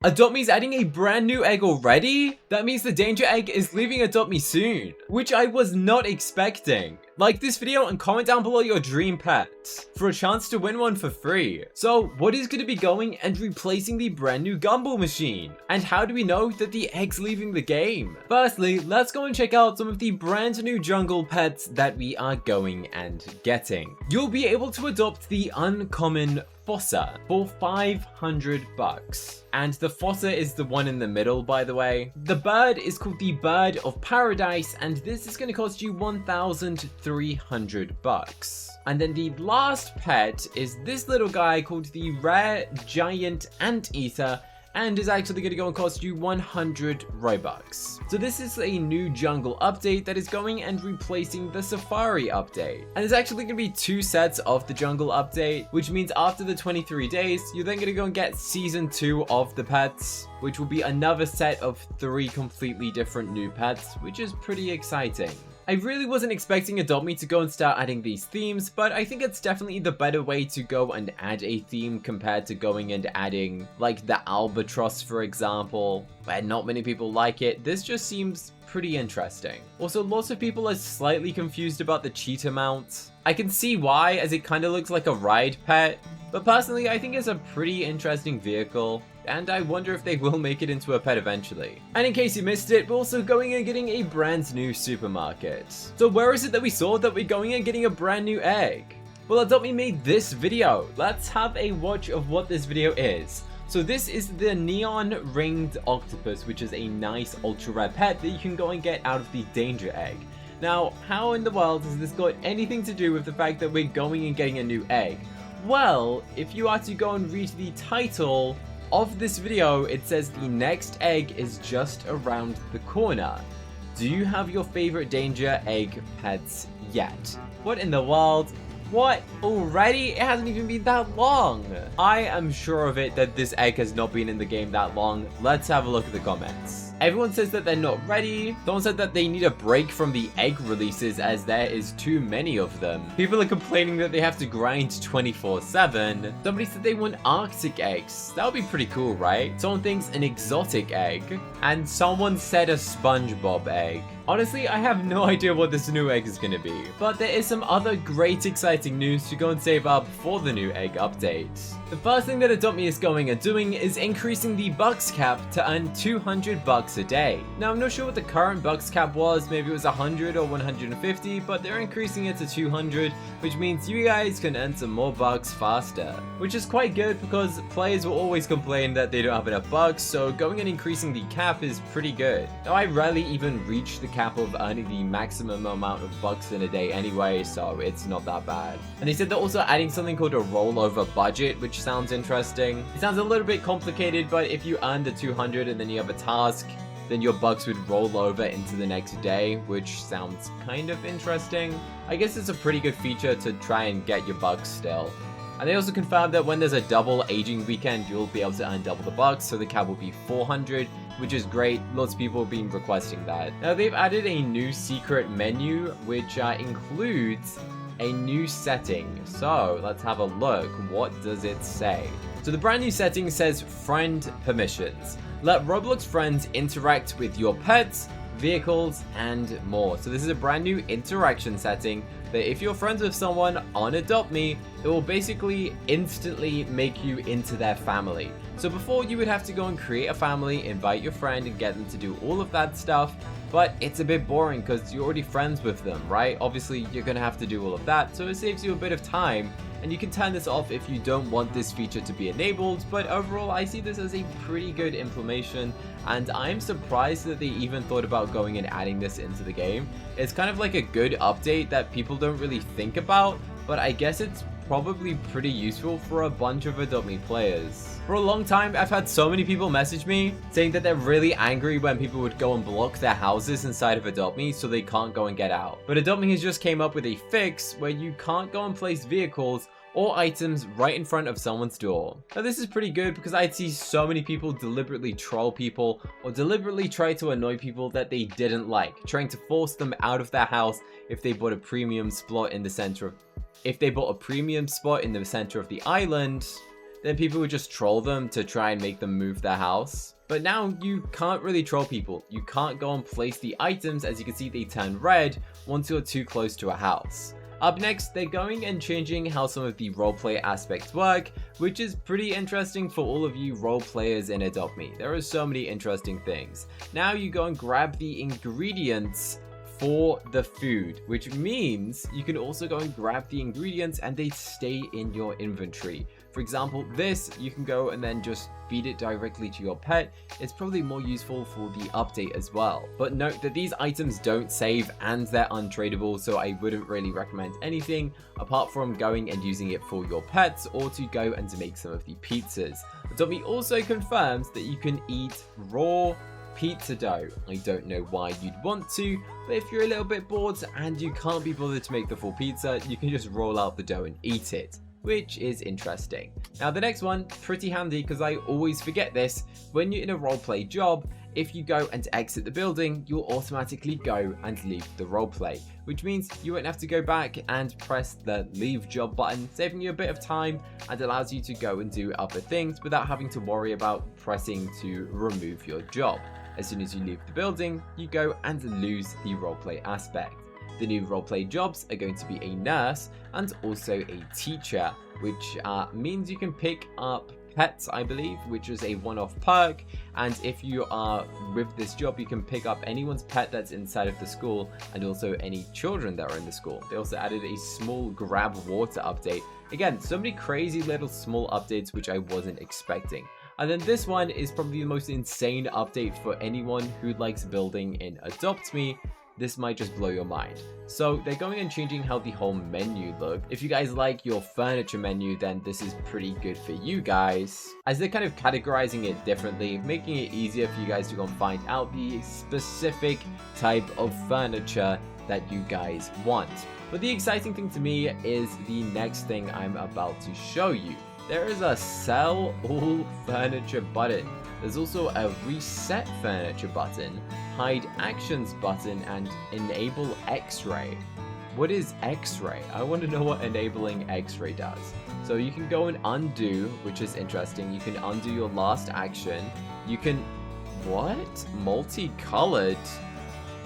Adopt Me's adding a brand new egg already? That means the danger egg is leaving Adopt Me soon, which I was not expecting. Like this video and comment down below your dream pet for a chance to win one for free. So what is going to be going and replacing the brand new gumball machine? And how do we know that the egg's leaving the game? Firstly, let's go and check out some of the brand new jungle pets that we are going and getting. You'll be able to adopt the uncommon Fossa for 500 bucks. And the Fossa is the one in the middle, by the way. The bird is called the Bird of Paradise, and this is going to cost you 1,300 bucks. And then the last pet is this little guy called the Rare Giant Anteater, and is actually going to go and cost you 100 Robux. So this is a new jungle update that is going and replacing the Safari update. And there's actually going to be 2 sets of the jungle update, which means after the 23 days, you're then going to go and get season 2 of the pets, which will be another set of 3 completely different new pets, which is pretty exciting. I really wasn't expecting Adopt Me to go and start adding these themes, but I think it's definitely the better way to go and add a theme compared to going and adding like the albatross, for example, where not many people like it. This just seems pretty interesting. Also, lots of people are slightly confused about the cheetah mount. I can see why, as it kind of looks like a ride pet, but personally I think it's a pretty interesting vehicle, and I wonder if they will make it into a pet eventually. And in case you missed it, we're also going and getting a brand new supermarket. So where is it that we saw that we're going and getting a brand new egg? Well, Adopt Me made this video. Let's have a watch of what this video is. So this is the neon ringed octopus, which is a nice ultra rare pet that you can go and get out of the danger egg. Now, how in the world has this got anything to do with the fact that we're going and getting a new egg? Well, if you are to go and read the title of this video, it says the next egg is just around the corner. Do you have your favorite danger egg pets yet? What in the world? What? Already? It hasn't even been that long. I am sure of it that this egg has not been in the game that long. Let's have a look at the comments. Everyone says that they're not ready. Someone said that they need a break from the egg releases as there is too many of them. People are complaining that they have to grind 24/7. Somebody said they want Arctic eggs. That would be pretty cool, right? Someone thinks an exotic egg. And someone said a SpongeBob egg. Honestly, I have no idea what this new egg is going to be. But there is some other great exciting news to go and save up for the new egg update. The first thing that Adopt Me is going and doing is increasing the bucks cap to earn 200 bucks a day. Now, I'm not sure what the current bucks cap was. Maybe it was 100 or 150, but they're increasing it to 200, which means you guys can earn some more bucks faster. Which is quite good because players will always complain that they don't have enough bucks, so going and increasing the cap is pretty good. Now, I rarely even reach the cap of earning the maximum amount of bucks in a day anyway, so it's not that bad. And they said they're also adding something called a rollover budget, which sounds interesting. It sounds a little bit complicated, but if you earn the 200 and then you have a task, then your bucks would roll over into the next day, which sounds kind of interesting. I guess it's a pretty good feature to try and get your bucks still. And they also confirmed that when there's a double aging weekend, you'll be able to earn double the bucks, so the cap will be 400, which is great. Lots of people have been requesting that. Now, they've added a new secret menu, which includes a new setting. So let's have a look. What does it say? So the brand new setting says friend permissions. Let Roblox friends interact with your pets, vehicles, and more. So this is a brand new interaction setting that if you're friends with someone on Adopt Me, it will basically instantly make you into their family. So before, you would have to go and create a family, invite your friend, and get them to do all of that stuff. But it's a bit boring because you're already friends with them, right? Obviously, you're going to have to do all of that, so it saves you a bit of time. And you can turn this off if you don't want this feature to be enabled, but overall I see this as a pretty good implementation, and I'm surprised that they even thought about going and adding this into the game. It's kind of like a good update that people don't really think about, but I guess it's probably pretty useful for a bunch of Adopt Me players. For a long time, I've had so many people message me saying that they're really angry when people would go and block their houses inside of Adopt Me so they can't go and get out. But Adopt Me has just came up with a fix where you can't go and place vehicles or items right in front of someone's door. Now this is pretty good because I'd see so many people deliberately troll people or deliberately try to annoy people that they didn't like, trying to force them out of their house if they bought a premium spot in the center of the island. then people would just troll them to try and make them move their house. But now you can't really troll people. You can't go and place the items. As you can see, they turn red once you're too close to a house. Up next, they're going and changing how some of the roleplay aspects work, which is pretty interesting for all of you role players in Adopt Me. There are so many interesting things. Now you go and grab the ingredients for the food, which means you can also go and grab the ingredients and they stay in your inventory. For example, this, you can go and then just feed it directly to your pet. It's probably more useful for the update as well. But note that these items don't save and they're untradeable, so I wouldn't really recommend anything apart from going and using it for your pets or to go and to make some of the pizzas. Adopt Me also confirms that you can eat raw pizza dough. I don't know why you'd want to, but if you're a little bit bored and you can't be bothered to make the full pizza, you can just roll out the dough and eat it, which is interesting. Now the next one, pretty handy because I always forget this. When you're in a roleplay job, if you go and exit the building, you'll automatically go and leave the roleplay, which means you won't have to go back and press the leave job button, saving you a bit of time and allows you to go and do other things without having to worry about pressing to remove your job. As soon as you leave the building, you go and lose the roleplay aspect. The new roleplay jobs are going to be a nurse and also a teacher, which means you can pick up pets, I believe, which is a one-off perk. And if you are with this job, you can pick up anyone's pet that's inside of the school and also any children that are in the school. They also added a small grab water update. Again, so many crazy little small updates which I wasn't expecting. And then this one is probably the most insane update for anyone who likes building in Adopt Me. This might just blow your mind. So they're going and changing how the whole menu look. If you guys like your furniture menu, then this is pretty good for you guys, as they're kind of categorizing it differently, making it easier for you guys to go and find out the specific type of furniture that you guys want. But the exciting thing to me is the next thing I'm about to show you. There is a sell all furniture button. There's also a reset furniture button, hide actions button, and enable X-ray. What is X-ray? I want to know what enabling X-ray does. So you can go and undo, which is interesting. You can undo your last action. You can, what? Multicolored?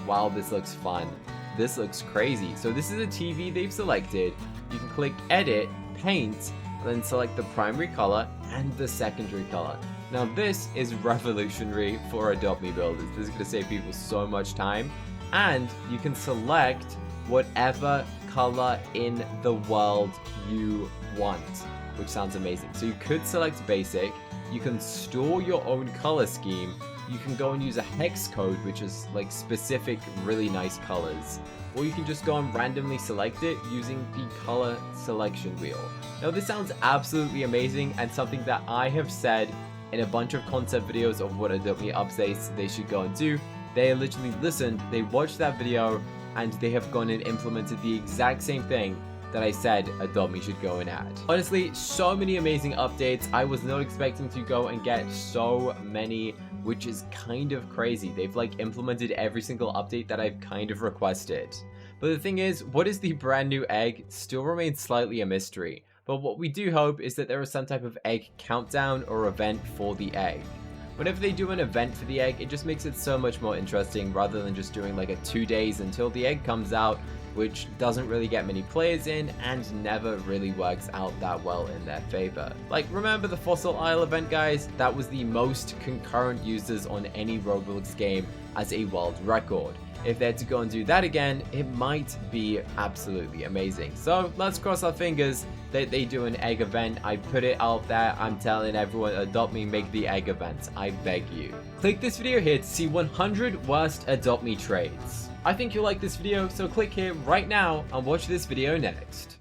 Wow, this looks fun. This looks crazy. So this is a TV they've selected. You can click edit, paint, then select the primary color and the secondary color. Now this is revolutionary for Adopt Me builders. This is going to save people so much time, and you can select whatever color in the world you want, which sounds amazing. So you could select basic, you can store your own color scheme, you can go and use a hex code, which is like specific really nice colors, or you can just go and randomly select it using the color selection wheel. Now this sounds absolutely amazing and something that I have said in a bunch of concept videos of what Adopt Me updates they should go and do. They literally listened, they watched that video, and they have gone and implemented the exact same thing that I said Adopt Me should go and add. Honestly, so many amazing updates. I was not expecting to go and get so many, which is kind of crazy. They've like implemented every single update that I've kind of requested. But the thing is, what is the brand new egg still remains slightly a mystery. But what we do hope is that there is some type of egg countdown or event for the egg. Whenever they do an event for the egg, it just makes it so much more interesting rather than just doing like a 2 days until the egg comes out, which doesn't really get many players in and never really works out that well in their favor. Like, remember the Fossil Isle event, guys? That was the most concurrent users on any Roblox game as a world record. If they're to go and do that again, it might be absolutely amazing. So let's cross our fingers that they do an egg event. I put it out there. I'm telling everyone, Adopt Me, make the egg events. I beg you. Click this video here to see 100 worst Adopt Me trades. I think you'll like this video, so click here right now and watch this video next.